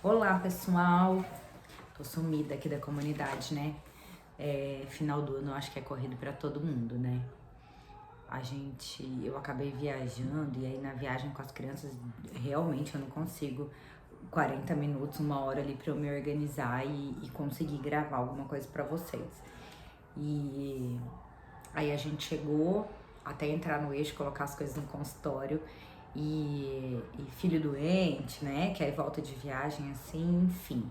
Olá, pessoal! Tô sumida aqui da comunidade, né? Final do ano, eu acho que é corrido pra todo mundo, né? Eu acabei viajando e aí na viagem com as crianças, realmente eu não consigo 40 minutos, uma hora ali pra eu me organizar e conseguir gravar alguma coisa pra vocês. E aí a gente chegou até entrar no eixo, colocar as coisas no consultório e filho doente, né? Que aí volta de viagem assim, enfim.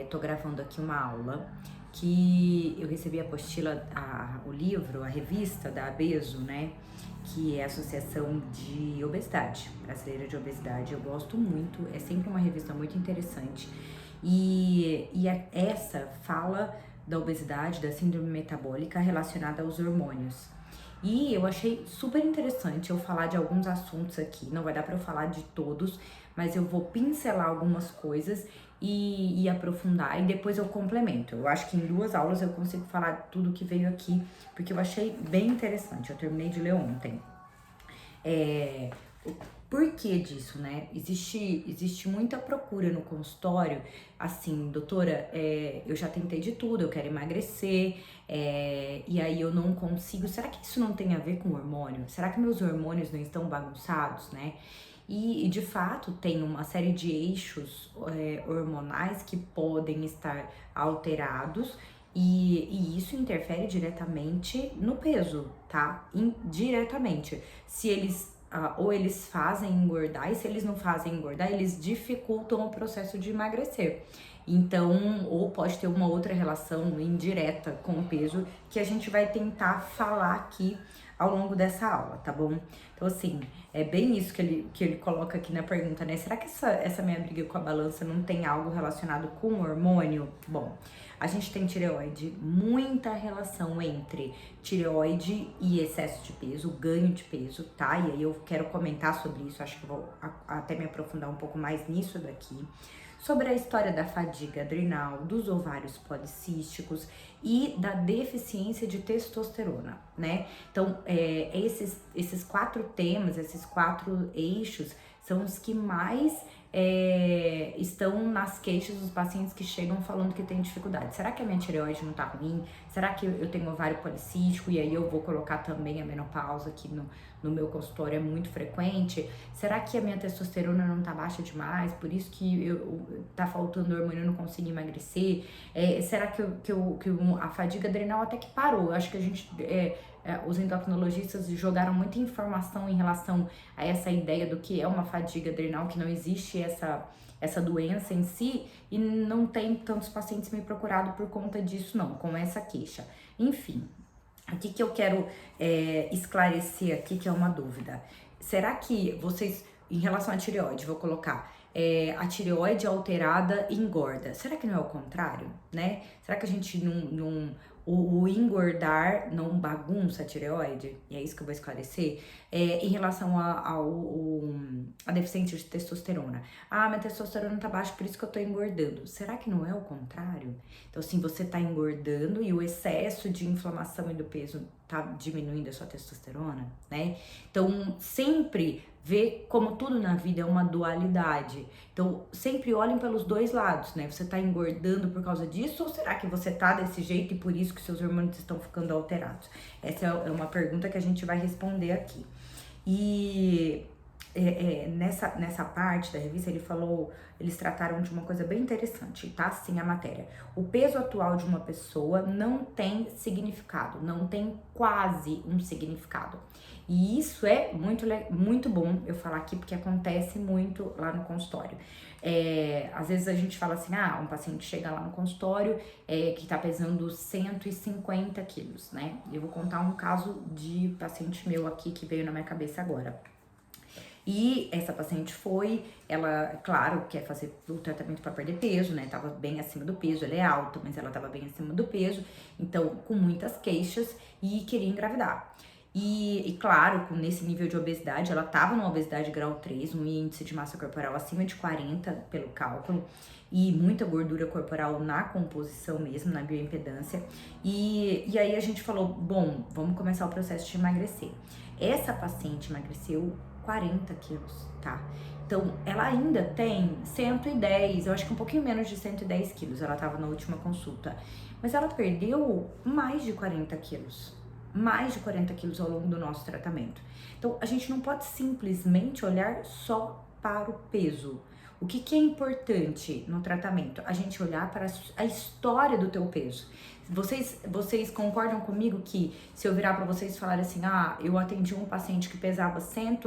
Tô gravando aqui uma aula que eu recebi a apostila, o livro, a revista da ABESO, né? Que é a Associação de Obesidade, Brasileira de Obesidade. Eu gosto muito, é sempre uma revista muito interessante. Essa fala da obesidade, da síndrome metabólica relacionada aos hormônios. E eu achei super interessante eu falar de alguns assuntos aqui, não vai dar para eu falar de todos, mas eu vou pincelar algumas coisas e aprofundar e depois eu complemento. Eu acho que em 2 aulas eu consigo falar tudo que veio aqui, porque eu achei bem interessante. Eu terminei de ler ontem. O porquê disso, né? Existe muita procura no consultório, assim, doutora, eu já tentei de tudo, eu quero emagrecer, e aí eu não consigo. Será que isso não tem a ver com hormônio? Será que meus hormônios não estão bagunçados, né? E de fato tem uma série de eixos hormonais que podem estar alterados e isso interfere diretamente no peso, tá? Diretamente. Se eles ou eles fazem engordar, e se eles não fazem engordar, eles dificultam o processo de emagrecer. Então, ou pode ter uma outra relação indireta com o peso que a gente vai tentar falar aqui ao longo dessa aula, tá bom? Então, assim, é bem isso que ele coloca aqui na pergunta, né? Será que essa minha briga com a balança não tem algo relacionado com o hormônio? Bom, a gente tem tireoide, muita relação entre tireoide e excesso de peso, ganho de peso, tá? E aí eu quero comentar sobre isso, acho que vou até me aprofundar um pouco mais nisso daqui. Sobre a história da fadiga adrenal, dos ovários policísticos e da deficiência de testosterona, né? Então, esses 4 temas, esses 4 eixos são os que mais estão nas queixas dos pacientes que chegam falando que tem dificuldade. Será que a minha tireoide não tá ruim? Será que eu tenho ovário policístico e aí eu vou colocar também a menopausa que no meu consultório é muito frequente? Será que a minha testosterona não tá baixa demais? Por isso que tá faltando hormônio, eu não consigo emagrecer? Será que a fadiga adrenal até que parou? Eu acho que a gente... os endocrinologistas jogaram muita informação em relação a essa ideia do que é uma fadiga adrenal, que não existe essa doença em si, e não tem tantos pacientes me procurado por conta disso não, com essa queixa. Enfim, o que eu quero esclarecer aqui, que é uma dúvida. Será que vocês, em relação à tireoide, vou colocar, a tireoide alterada engorda? Será que não é o contrário, né? Será que a gente o engordar não bagunça a tireoide? E é isso que eu vou esclarecer. Em relação a deficiência de testosterona. Ah, minha testosterona tá baixa, por isso que eu tô engordando. Será que não é o contrário? Então, assim, você tá engordando e o excesso de inflamação e do peso tá diminuindo a sua testosterona, né? Então, sempre vê como tudo na vida é uma dualidade. Então, sempre olhem pelos 2 lados, né? Você tá engordando por causa disso ou será que você tá desse jeito e por isso que seus hormônios estão ficando alterados? Essa é uma pergunta que a gente vai responder aqui. E nessa parte da revista eles trataram de uma coisa bem interessante, tá? Sim, a matéria. O peso atual de uma pessoa não tem significado, não tem quase um significado. E isso é muito bom eu falar aqui, porque acontece muito lá no consultório. Às vezes a gente fala assim, um paciente chega lá no consultório que tá pesando 150 quilos, né? Eu vou contar um caso de paciente meu aqui que veio na minha cabeça agora. E essa paciente ela, claro, quer fazer o tratamento para perder peso, né? Tava bem acima do peso, ela é alta, mas ela tava bem acima do peso, então com muitas queixas e queria engravidar. E claro, nesse nível de obesidade, ela tava numa obesidade grau 3, um índice de massa corporal acima de 40 pelo cálculo, e muita gordura corporal na composição mesmo, na bioimpedância. E aí a gente falou, bom, vamos começar o processo de emagrecer. Essa paciente emagreceu 40 quilos, tá? Então, ela ainda tem 110, eu acho que um pouquinho menos de 110 quilos, ela tava na última consulta. Mas ela perdeu mais de 40 quilos. Mais de 40 quilos ao longo do nosso tratamento. Então, a gente não pode simplesmente olhar só para o peso. O que é importante no tratamento? A gente olhar para a história do teu peso. Vocês concordam comigo que se eu virar para vocês e falar assim, eu atendi um paciente que pesava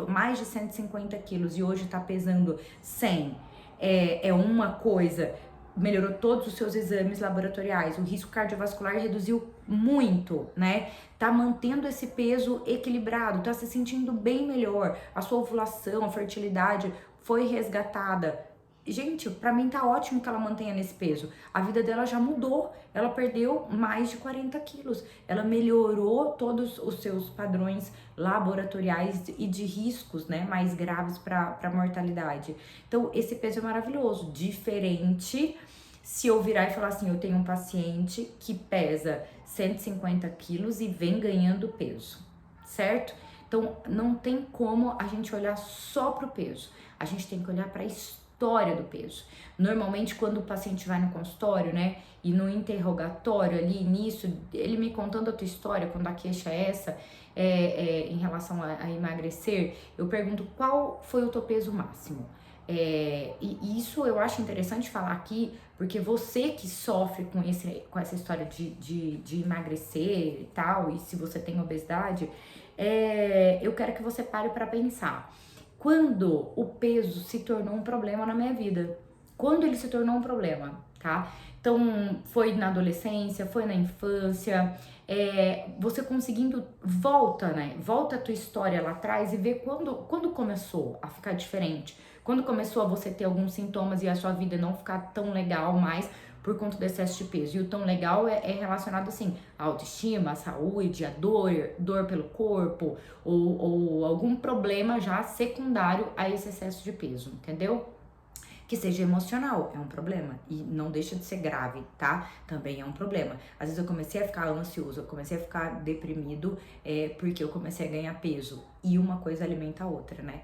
mais de 150 quilos e hoje tá pesando 100, é uma coisa, melhorou todos os seus exames laboratoriais, o risco cardiovascular reduziu muito, né? Tá mantendo esse peso equilibrado, tá se sentindo bem melhor, a sua ovulação, a fertilidade foi resgatada. Gente, pra mim tá ótimo que ela mantenha nesse peso. A vida dela já mudou, ela perdeu mais de 40 quilos. Ela melhorou todos os seus padrões laboratoriais e de riscos, né, mais graves pra mortalidade. Então, esse peso é maravilhoso, diferente se eu virar e falar assim, eu tenho um paciente que pesa 150 quilos e vem ganhando peso, certo? Então, não tem como a gente olhar só pro peso. A gente tem que olhar para a história do peso. Normalmente, quando o paciente vai no consultório, né, e no interrogatório ali, nisso, ele me contando a tua história, quando a queixa é essa, em relação a emagrecer, eu pergunto qual foi o teu peso máximo. E isso eu acho interessante falar aqui, porque você que sofre com essa história de emagrecer e tal, e se você tem obesidade, eu quero que você pare para pensar. Quando o peso se tornou um problema na minha vida? Quando ele se tornou um problema, tá? Então, foi na adolescência, foi na infância, você conseguindo, volta, né? Volta a tua história lá atrás e vê quando começou a ficar diferente. Quando começou a você ter alguns sintomas e a sua vida não ficar tão legal mais por conta do excesso de peso. E o tão legal é relacionado, assim, à autoestima, à saúde, à dor pelo corpo, ou algum problema já secundário a esse excesso de peso, entendeu? Que seja emocional, é um problema. E não deixa de ser grave, tá? Também é um problema. Às vezes eu comecei a ficar ansioso, eu comecei a ficar deprimido, porque eu comecei a ganhar peso. E uma coisa alimenta a outra, né?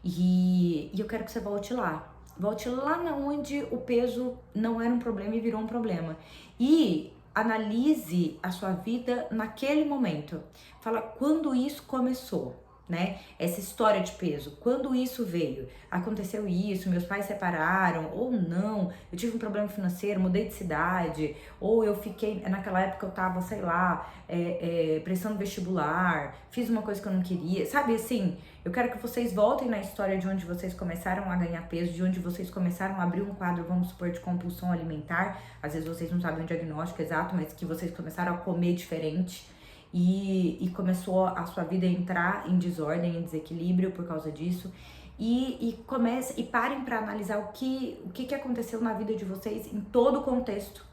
E eu quero que você volte lá. Volte lá onde o peso não era um problema e virou um problema. E analise a sua vida naquele momento. Fala quando isso começou, né? Essa história de peso, quando isso veio? Aconteceu isso, meus pais separaram, ou não, eu tive um problema financeiro, mudei de cidade, ou eu fiquei, naquela época eu tava, sei lá, prestando vestibular, fiz uma coisa que eu não queria, sabe assim? Eu quero que vocês voltem na história de onde vocês começaram a ganhar peso, de onde vocês começaram a abrir um quadro, vamos supor, de compulsão alimentar, às vezes vocês não sabem o diagnóstico exato, mas que vocês começaram a comer diferente, e começou a sua vida a entrar em desordem, em desequilíbrio por causa disso. E parem para analisar o que aconteceu na vida de vocês em todo o contexto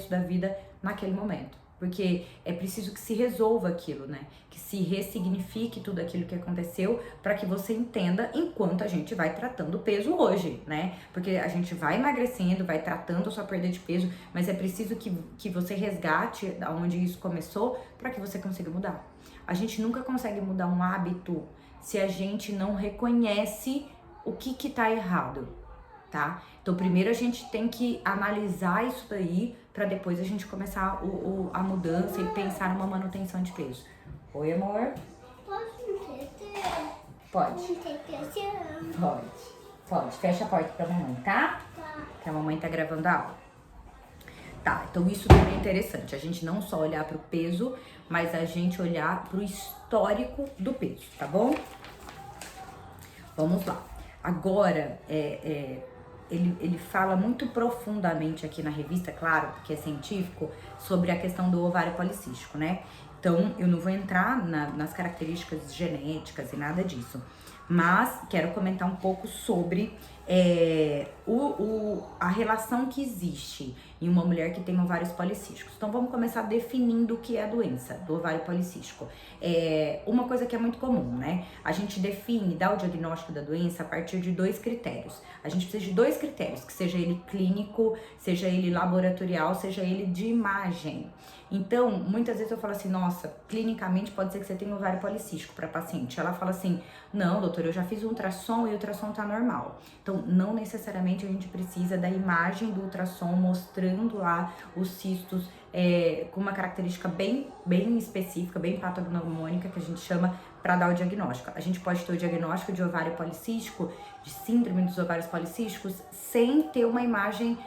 da vida naquele momento. Porque é preciso que se resolva aquilo, né? Que se ressignifique tudo aquilo que aconteceu para que você entenda enquanto a gente vai tratando o peso hoje, né? Porque a gente vai emagrecendo, vai tratando a sua perda de peso, mas é preciso que você resgate onde isso começou para que você consiga mudar. A gente nunca consegue mudar um hábito se a gente não reconhece o que tá errado, tá? Então, primeiro a gente tem que analisar isso daí para depois a gente começar a mudança e pensar numa manutenção de peso. Oi, amor? Pode. Pode. Fecha a porta pra mamãe, tá? Que a mamãe tá gravando a aula. Tá, então isso também é interessante. A gente não só olhar pro peso, mas a gente olhar pro histórico do peso, tá bom? Vamos lá. Agora, ele fala muito profundamente aqui na revista, claro, porque é científico, sobre a questão do ovário policístico, né? Então, eu não vou entrar nas características genéticas e nada disso, mas quero comentar um pouco sobre a relação que existe em uma mulher que tem ovários policísticos. Então vamos começar definindo o que é a doença do ovário policístico. Uma coisa que é muito comum, né? A gente dá o diagnóstico da doença a partir de 2 critérios. A gente precisa de 2 critérios, que seja ele clínico, seja ele laboratorial, seja ele de imagem. Então, muitas vezes eu falo assim, nossa, clinicamente pode ser que você tenha ovário policístico para paciente. Ela fala assim, não, doutor, eu já fiz um ultrassom e o ultrassom tá normal. Então, não necessariamente a gente precisa da imagem do ultrassom mostrando lá os cistos com uma característica bem específica, bem patognomônica, que a gente chama para dar o diagnóstico. A gente pode ter o diagnóstico de ovário policístico, de síndrome dos ovários policísticos, sem ter uma imagem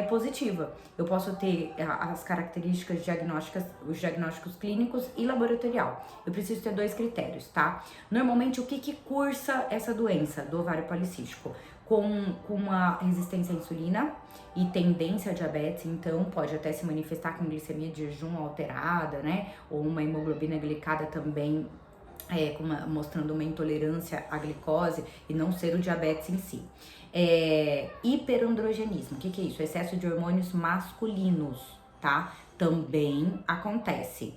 positiva. Eu posso ter as características diagnósticas, os diagnósticos clínicos e laboratorial. Eu preciso ter 2 critérios, tá? Normalmente, o que cursa essa doença do ovário policístico? Com uma resistência à insulina e tendência a diabetes, então pode até se manifestar com glicemia de jejum alterada, né? Ou uma hemoglobina glicada também, mostrando uma intolerância à glicose e não ser o diabetes em si. Hiperandrogenismo, o que é isso? Excesso de hormônios masculinos, tá? Também acontece.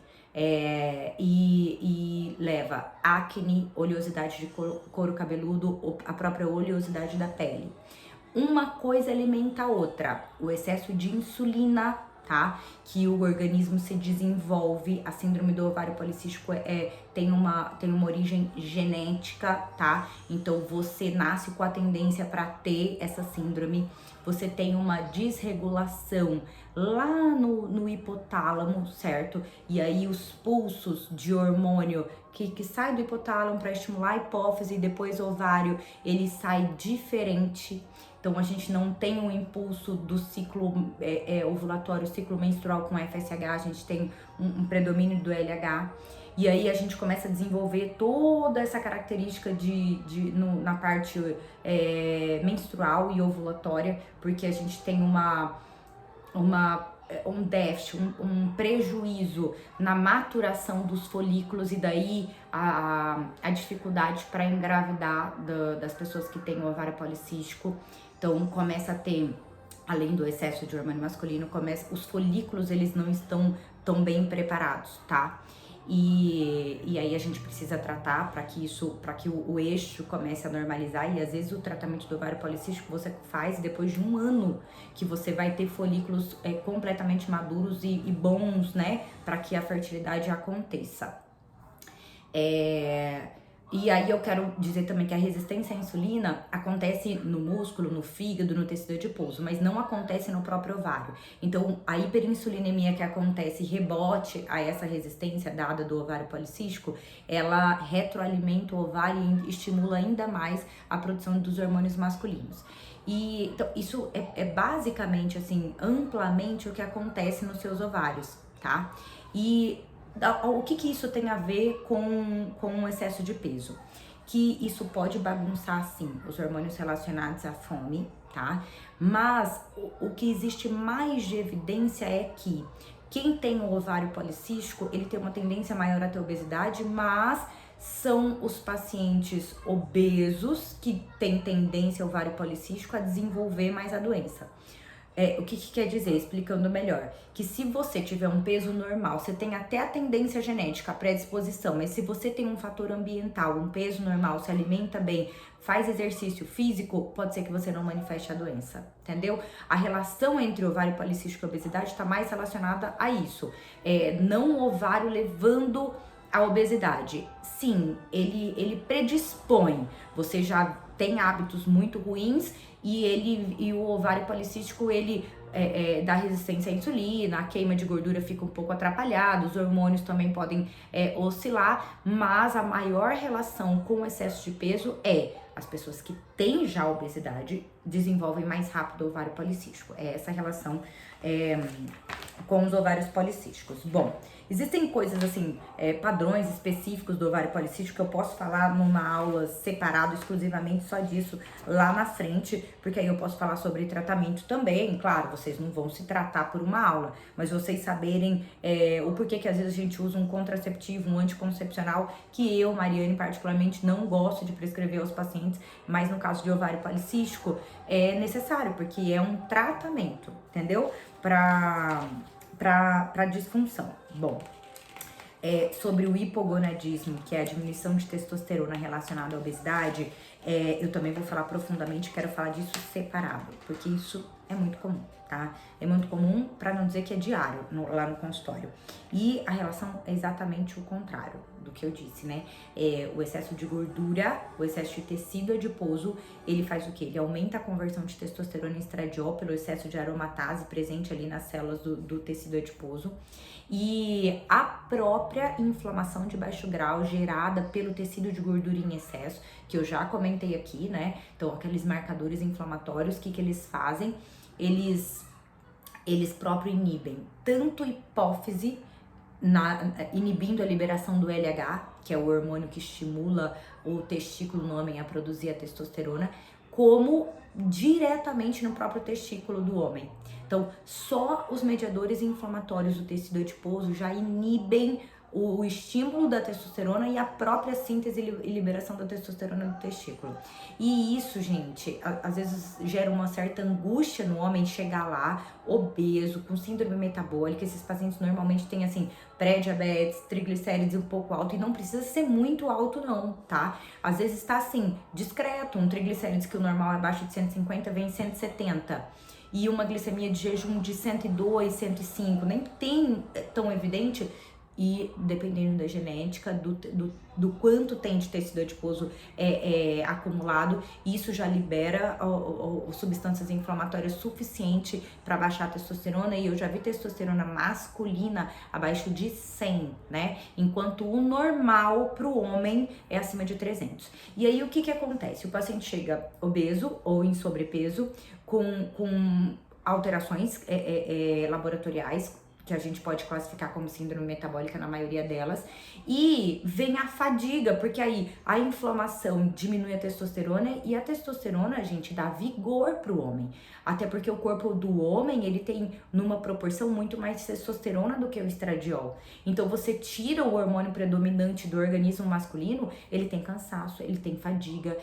E leva acne, oleosidade de couro cabeludo, a própria oleosidade da pele. Uma coisa alimenta a outra, o excesso de insulina, tá? Que o organismo se desenvolve, a síndrome do ovário policístico tem uma origem genética, tá? Então você nasce com a tendência para ter essa síndrome, você tem uma desregulação lá no hipotálamo, certo? E aí os pulsos de hormônio que sai do hipotálamo para estimular a hipófise e depois o ovário, ele sai diferente. Então a gente não tem um impulso do ciclo ovulatório, ciclo menstrual com FSH, a gente tem um predomínio do LH. E aí a gente começa a desenvolver toda essa característica na parte menstrual e ovulatória, porque a gente tem um déficit, um prejuízo na maturação dos folículos e daí a dificuldade para engravidar das pessoas que têm o ovário policístico. Então começa a ter, além do excesso de hormônio masculino, os folículos eles não estão tão bem preparados, tá? E aí a gente precisa tratar para que o eixo comece a normalizar, e às vezes o tratamento do ovário policístico você faz depois de 1 ano que você vai ter folículos completamente maduros e bons, né, para que a fertilidade aconteça. E aí eu quero dizer também que a resistência à insulina acontece no músculo, no fígado, no tecido adiposo, mas não acontece no próprio ovário. Então a hiperinsulinemia que acontece rebote a essa resistência dada do ovário policístico, ela retroalimenta o ovário e estimula ainda mais a produção dos hormônios masculinos. E então, isso é basicamente, assim, amplamente o que acontece nos seus ovários, tá? E o que isso tem a ver com o excesso de peso? Que isso pode bagunçar, sim, os hormônios relacionados à fome, tá? Mas o que existe mais de evidência é que quem tem o ovário policístico, ele tem uma tendência maior a ter obesidade, mas são os pacientes obesos que têm tendência ao ovário policístico a desenvolver mais a doença. O que quer dizer? Explicando melhor, que se você tiver um peso normal, você tem até a tendência genética, a predisposição, mas se você tem um fator ambiental, um peso normal, se alimenta bem, faz exercício físico, pode ser que você não manifeste a doença, entendeu? A relação entre ovário policístico e obesidade está mais relacionada a isso, não o ovário levando a obesidade. Sim, ele predispõe, você já tem hábitos muito ruins e o ovário policístico, ele dá resistência à insulina, a queima de gordura fica um pouco atrapalhada, os hormônios também podem oscilar, mas a maior relação com o excesso de peso as pessoas que têm já obesidade desenvolvem mais rápido o ovário policístico. É essa relação com os ovários policísticos. Bom, existem coisas assim, padrões específicos do ovário policístico que eu posso falar numa aula separada exclusivamente só disso lá na frente, porque aí eu posso falar sobre tratamento também. Claro, vocês não vão se tratar por uma aula, mas vocês saberem o porquê que às vezes a gente usa um contraceptivo, um anticoncepcional, que eu, Mariane, particularmente não gosto de prescrever aos pacientes, mas no caso de ovário policístico é necessário, porque é um tratamento, entendeu? Para disfunção. Bom, sobre o hipogonadismo, que é a diminuição de testosterona relacionada à obesidade, eu também vou falar profundamente, quero falar disso separado, porque isso é muito comum, tá? É muito comum, para não dizer que é diário, lá no consultório. E a relação é exatamente o contrário do que eu disse, né? O excesso de gordura, o excesso de tecido adiposo, ele faz o quê? Ele aumenta a conversão de testosterona em estradiol pelo excesso de aromatase presente ali nas células do tecido adiposo. E a própria inflamação de baixo grau gerada pelo tecido de gordura em excesso, que eu já comentei aqui, né? Então, aqueles marcadores inflamatórios, o que eles fazem? Eles próprio inibem tanto hipófise, inibindo a liberação do LH, que é o hormônio que estimula o testículo no homem a produzir a testosterona, como diretamente no próprio testículo do homem. Então, só os mediadores inflamatórios do tecido adiposo já inibem o estímulo da testosterona e a própria síntese e liberação da testosterona do testículo. E isso, gente, às vezes gera uma certa angústia no homem chegar lá, obeso, com síndrome metabólica. Esses pacientes normalmente têm, assim, pré-diabetes, triglicérides um pouco alto, e não precisa ser muito alto não, tá? Às vezes tá, assim, discreto, um triglicérides que o normal é abaixo de 150, vem em 170. E uma glicemia de jejum de 102, 105, nem tem tão evidente. E dependendo da genética, do quanto tem de tecido adiposo acumulado, isso já libera substâncias inflamatórias suficiente para baixar a testosterona. E eu já vi testosterona masculina abaixo de 100, né? Enquanto o normal para o homem é acima de 300. E aí o que acontece? O paciente chega obeso ou em sobrepeso com alterações laboratoriais, que a gente pode classificar como síndrome metabólica na maioria delas, e vem a fadiga, porque aí a inflamação diminui a testosterona, e a testosterona, gente, dá vigor pro homem, até porque o corpo do homem, ele tem numa proporção muito mais testosterona do que o estradiol. Então você tira o hormônio predominante do organismo masculino, ele tem cansaço, ele tem fadiga,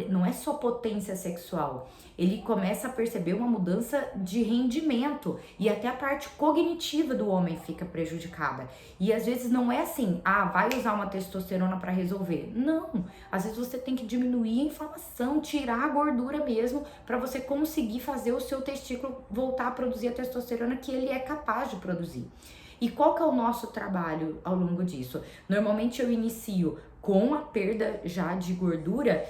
não é só potência sexual, ele começa a perceber uma mudança de rendimento, e até a parte cognitiva do homem fica prejudicada. E às vezes não é assim, vai usar uma testosterona para resolver. Não, às vezes você tem que diminuir a inflamação, tirar a gordura mesmo, para você conseguir fazer o seu testículo voltar a produzir a testosterona que ele é capaz de produzir. E qual que é o nosso trabalho ao longo disso? Normalmente eu inicio com a perda já de gordura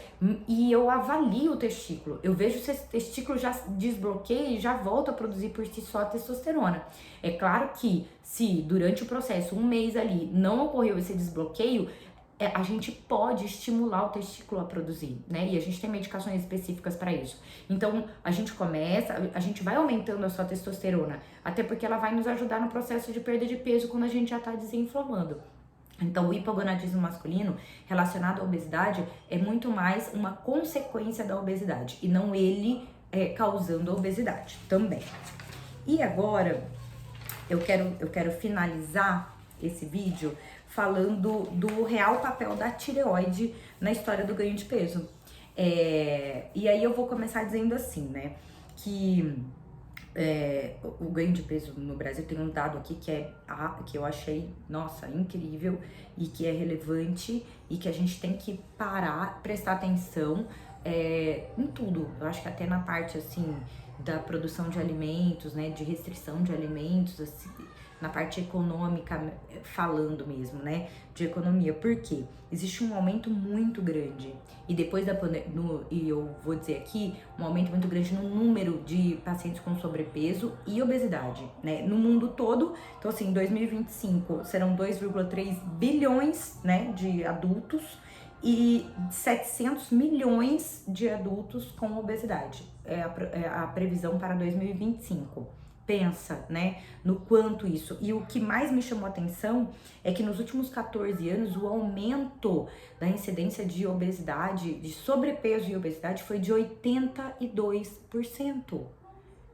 e eu avalio o testículo. Eu vejo se esse testículo já desbloqueia e já volta a produzir por si só a testosterona. É claro que se durante o processo, um mês ali, não ocorreu esse desbloqueio, a gente pode estimular o testículo a produzir, né? E a gente tem medicações específicas para isso. Então, a gente vai aumentando a sua testosterona, até porque ela vai nos ajudar no processo de perda de peso quando a gente já tá desinflamando. Então, o hipogonadismo masculino relacionado à obesidade é muito mais uma consequência da obesidade e não ele causando a obesidade também. E agora, eu quero finalizar esse vídeo falando do real papel da tireoide na história do ganho de peso. E aí eu vou começar dizendo assim, né, que o ganho de peso no Brasil tem um dado aqui que eu achei, nossa, incrível e que é relevante e que a gente tem que parar, prestar atenção em tudo. Eu acho que até na parte, assim, da produção de alimentos, né, de restrição de alimentos, assim, na parte econômica, falando mesmo, né, de economia, porque existe um aumento muito grande, e depois da pandemia, e eu vou dizer aqui, um aumento muito grande no número de pacientes com sobrepeso e obesidade, né, no mundo todo. Então, assim, em 2025 serão 2,3 bilhões, né, de adultos e 700 milhões de adultos com obesidade, é a previsão para 2025. Pensa, né, no quanto isso. E o que mais me chamou a atenção é que nos últimos 14 anos o aumento da incidência de obesidade, de sobrepeso e obesidade foi de 82%.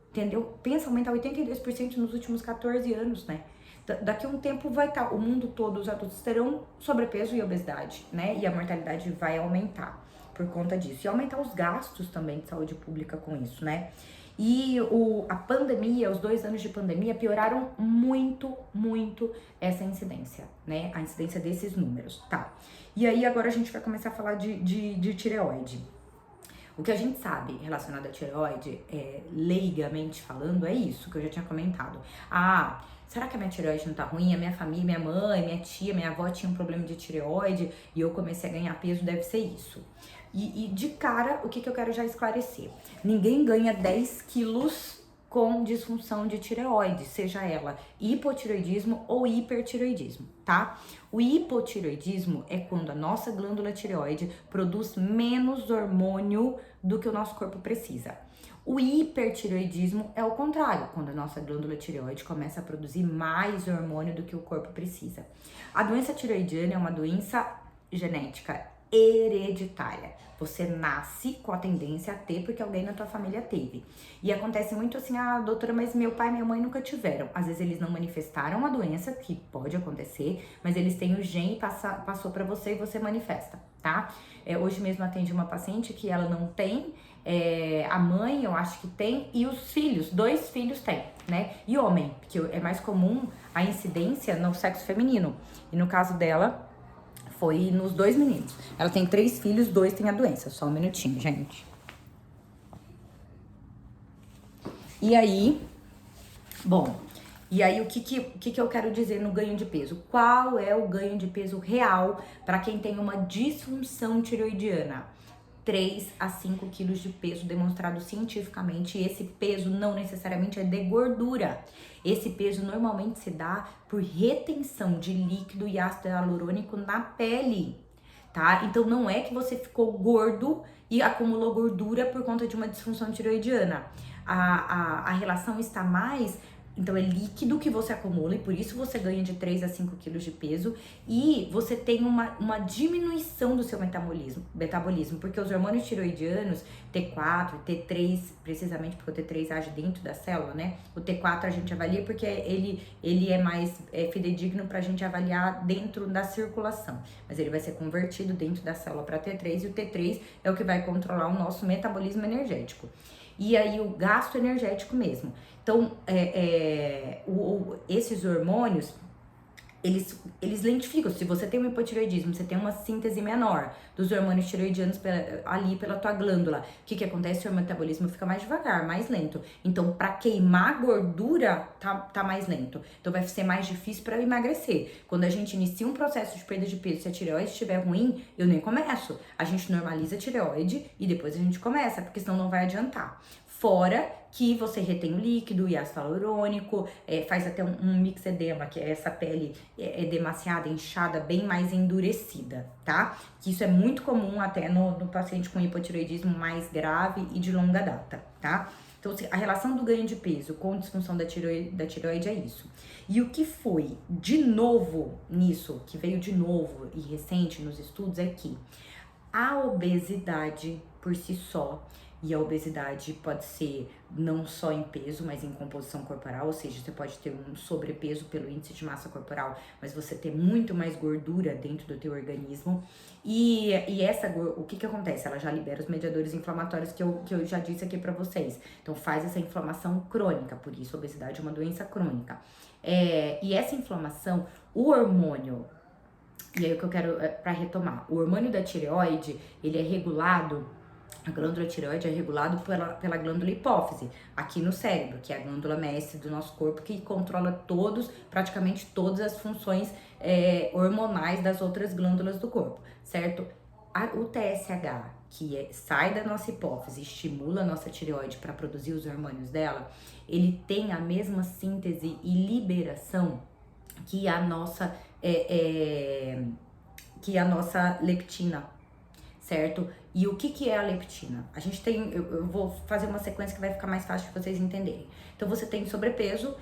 Entendeu? Pensa aumentar 82% nos últimos 14 anos, né? Daqui a um tempo vai estar, o mundo todo, os adultos terão sobrepeso e obesidade, né? E a mortalidade vai aumentar por conta disso. E aumentar os gastos também de saúde pública com isso, né? E a pandemia, os 2 anos de pandemia pioraram muito, muito essa incidência, né? A incidência desses números, tá? E aí agora a gente vai começar a falar de tireoide. O que a gente sabe relacionado à tireoide, leigamente falando, é isso que eu já tinha comentado. Ah, será que a minha tireoide não tá ruim? A minha família, minha mãe, minha tia, minha avó tinha um problema de tireoide e eu comecei a ganhar peso, deve ser isso. E de cara, o que eu quero já esclarecer? Ninguém ganha 10 quilos com disfunção de tireoide, seja ela hipotireoidismo ou hipertireoidismo, tá? O hipotireoidismo é quando a nossa glândula tireoide produz menos hormônio do que o nosso corpo precisa. O hipertireoidismo é o contrário, quando a nossa glândula tireoide começa a produzir mais hormônio do que o corpo precisa. A doença tireoidiana é uma doença genética hereditária. Você nasce com a tendência a ter porque alguém na tua família teve. E acontece muito assim, ah, doutora, mas meu pai e minha mãe nunca tiveram. Às vezes eles não manifestaram a doença, que pode acontecer, mas eles têm o gene e passou pra você e você manifesta, tá? Hoje mesmo atendi uma paciente que ela não tem, a mãe eu acho que tem, e os filhos, 2 filhos têm, né? E homem, porque é mais comum a incidência no sexo feminino. E no caso dela, foi nos 2 meninos. Ela tem 3 filhos, 2 têm a doença. Só um minutinho, gente. E aí, bom, o que eu quero dizer no ganho de peso? Qual é o ganho de peso real para quem tem uma disfunção tireoidiana? 3 a 5 quilos de peso demonstrado cientificamente. E esse peso não necessariamente é de gordura. Esse peso normalmente se dá por retenção de líquido e ácido hialurônico na pele, tá? Então não é que você ficou gordo e acumulou gordura por conta de uma disfunção tireoidiana. A relação está mais... Então é líquido que você acumula e por isso você ganha de 3 a 5 quilos de peso e você tem uma diminuição do seu metabolismo, porque os hormônios tireoidianos, T4, T3, precisamente porque o T3 age dentro da célula, né? O T4 a gente avalia porque ele é mais fidedigno pra gente avaliar dentro da circulação, mas ele vai ser convertido dentro da célula para T3 e o T3 é o que vai controlar o nosso metabolismo energético. E aí o gasto energético mesmo. Então, esses hormônios, eles lentificam. Se você tem um hipotireoidismo, você tem uma síntese menor dos hormônios tireoidianos ali pela tua glândula. O que acontece? O seu metabolismo fica mais devagar, mais lento. Então, para queimar gordura, tá mais lento. Então, vai ser mais difícil para emagrecer. Quando a gente inicia um processo de perda de peso, se a tireoide estiver ruim, eu nem começo. A gente normaliza a tireoide e depois a gente começa, porque senão não vai adiantar. Fora que você retém o líquido e ácido hialurônico, faz até um mixedema, que é essa pele edemaciada, inchada, bem mais endurecida, tá? Que isso é muito comum até no paciente com hipotireoidismo mais grave e de longa data, tá? Então, a relação do ganho de peso com disfunção da tireoide é isso. E o que foi de novo nisso, que veio de novo e recente nos estudos, é que a obesidade por si só, e a obesidade pode ser não só em peso, mas em composição corporal, ou seja, você pode ter um sobrepeso pelo índice de massa corporal, mas você ter muito mais gordura dentro do teu organismo. E o que acontece? Ela já libera os mediadores inflamatórios que eu já disse aqui pra vocês. Então faz essa inflamação crônica, por isso a obesidade é uma doença crônica. E essa inflamação, o hormônio, e aí o que eu quero pra retomar, o hormônio da tireoide, ele é regulado. A glândula tireoide é regulada pela glândula hipófise, aqui no cérebro, que é a glândula mestre do nosso corpo, que controla praticamente todas as funções hormonais das outras glândulas do corpo, certo? O TSH, que sai da nossa hipófise, estimula a nossa tireoide para produzir os hormônios dela, ele tem a mesma síntese e liberação que a nossa leptina, certo? E o que é a leptina? A gente tem, eu vou fazer uma sequência que vai ficar mais fácil de vocês entenderem. Então você tem sobrepeso,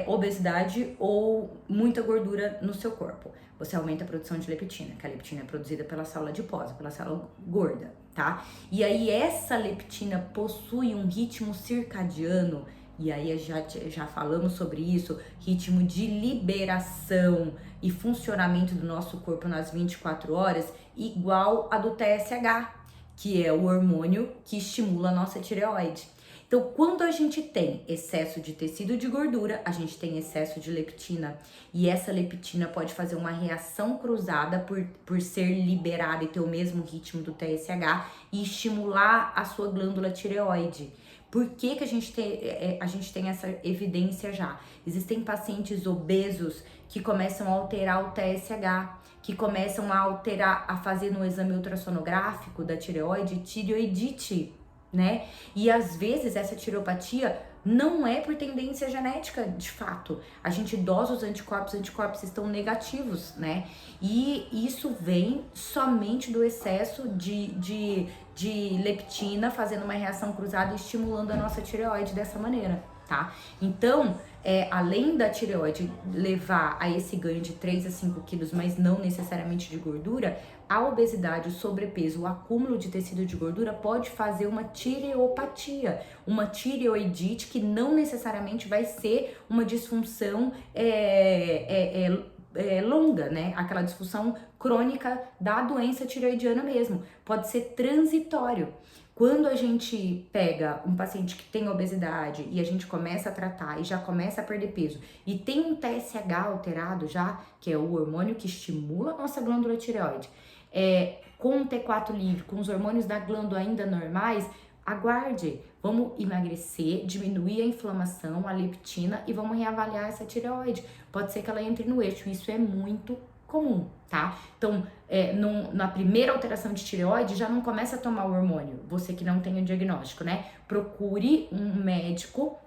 obesidade ou muita gordura no seu corpo. Você aumenta a produção de leptina, que a leptina é produzida pela célula adiposa, pela célula gorda, tá? E aí essa leptina possui um ritmo circadiano, e aí já falamos sobre isso, ritmo de liberação e funcionamento do nosso corpo nas 24 horas, igual a do TSH, que é o hormônio que estimula a nossa tireoide. Então, quando a gente tem excesso de tecido de gordura, a gente tem excesso de leptina. E essa leptina pode fazer uma reação cruzada por ser liberada e ter o mesmo ritmo do TSH e estimular a sua glândula tireoide. Por que a gente tem essa evidência já? Existem pacientes obesos que começam a alterar o TSH, que começam a alterar, a fazer no exame ultrassonográfico da tireoide, tireoidite, né? E às vezes essa tireopatia não é por tendência genética, de fato. A gente dosa os anticorpos estão negativos, né? E isso vem somente do excesso de leptina, fazendo uma reação cruzada e estimulando a nossa tireoide dessa maneira, tá? Então, além da tireoide levar a esse ganho de 3 a 5 quilos, mas não necessariamente de gordura, a obesidade, o sobrepeso, o acúmulo de tecido de gordura pode fazer uma tireopatia, uma tireoidite, que não necessariamente vai ser uma disfunção longa, né? Aquela disfunção crônica da doença tireoidiana mesmo. Pode ser transitório. Quando a gente pega um paciente que tem obesidade e a gente começa a tratar e já começa a perder peso e tem um TSH alterado já, que é o hormônio que estimula a nossa glândula tireoide, com um T4 livre, com os hormônios da glândula ainda normais, aguarde, vamos emagrecer, diminuir a inflamação, a leptina e vamos reavaliar essa tireoide. Pode ser que ela entre no eixo, isso é muito comum, tá? Então, na primeira alteração de tireoide, já não começa a tomar o hormônio, você que não tem o diagnóstico, né? Procure um médico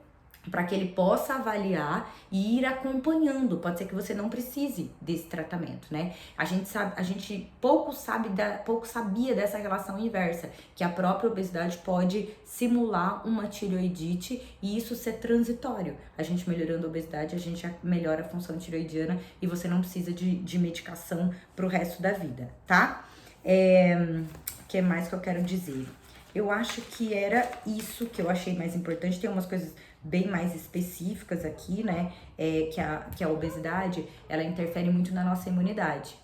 para que ele possa avaliar e ir acompanhando. Pode ser que você não precise desse tratamento, né? A gente pouco sabia dessa relação inversa, que a própria obesidade pode simular uma tireoidite e isso ser transitório. A gente melhorando a obesidade, a gente melhora a função tireoidiana e você não precisa de medicação pro resto da vida, tá? O que mais que eu quero dizer? Eu acho que era isso que eu achei mais importante. Tem umas coisas bem mais específicas aqui, né? Que a obesidade, ela interfere muito na nossa imunidade.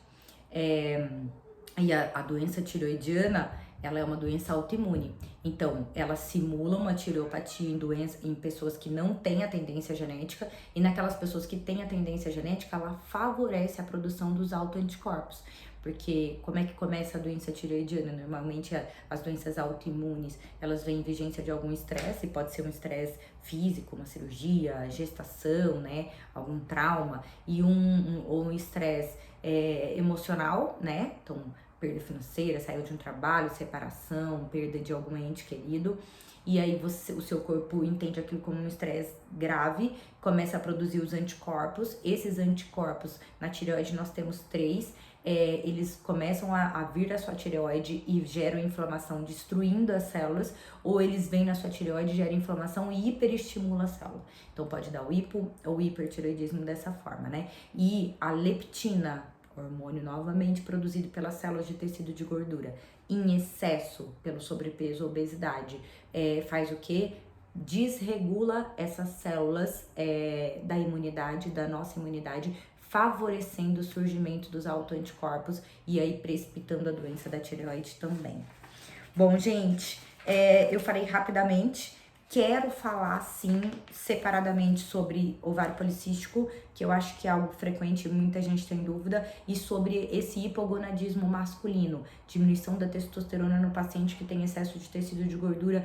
E a doença tireoidiana, ela é uma doença autoimune. Então, ela simula uma tireopatia em pessoas que não têm a tendência genética, e naquelas pessoas que têm a tendência genética, ela favorece a produção dos autoanticorpos. Porque como é que começa a doença tireoidiana? Normalmente as doenças autoimunes, elas vêm em vigência de algum estresse, pode ser um estresse físico, uma cirurgia, gestação, né, algum trauma, e ou um estresse emocional, né, então perda financeira, saiu de um trabalho, separação, perda de algum ente querido, e aí o seu corpo entende aquilo como um estresse grave, começa a produzir os anticorpos. Esses anticorpos, na tireoide nós temos 3, eles começam a vir da sua tireoide e geram inflamação, destruindo as células, ou eles vêm na sua tireoide, geram inflamação e hiperestimula a célula. Então pode dar o hipo ou hipertireoidismo dessa forma, né? E a leptina, hormônio novamente produzido pelas células de tecido de gordura, em excesso pelo sobrepeso ou obesidade, faz o quê? Desregula essas células da imunidade, da nossa imunidade, favorecendo o surgimento dos autoanticorpos e aí precipitando a doença da tireoide também. Bom, gente, eu falei rapidamente. Quero falar, sim, separadamente sobre ovário policístico, que eu acho que é algo frequente, muita gente tem dúvida, e sobre esse hipogonadismo masculino, diminuição da testosterona no paciente que tem excesso de tecido de gordura,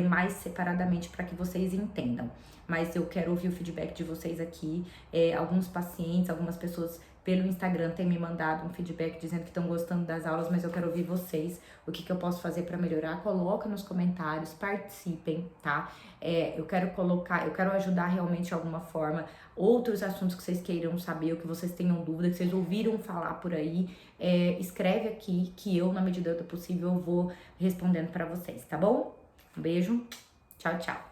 mais separadamente para que vocês entendam. Mas eu quero ouvir o feedback de vocês aqui. Alguns pacientes, algumas pessoas pelo Instagram têm me mandado um feedback dizendo que estão gostando das aulas, mas eu quero ouvir vocês. O que eu posso fazer para melhorar? Coloca nos comentários, participem, tá? Eu quero ajudar realmente de alguma forma. Outros assuntos que vocês queiram saber, ou que vocês tenham dúvida, que vocês ouviram falar por aí, escreve aqui que eu, na medida do possível, vou respondendo para vocês, tá bom? Um beijo, tchau, tchau.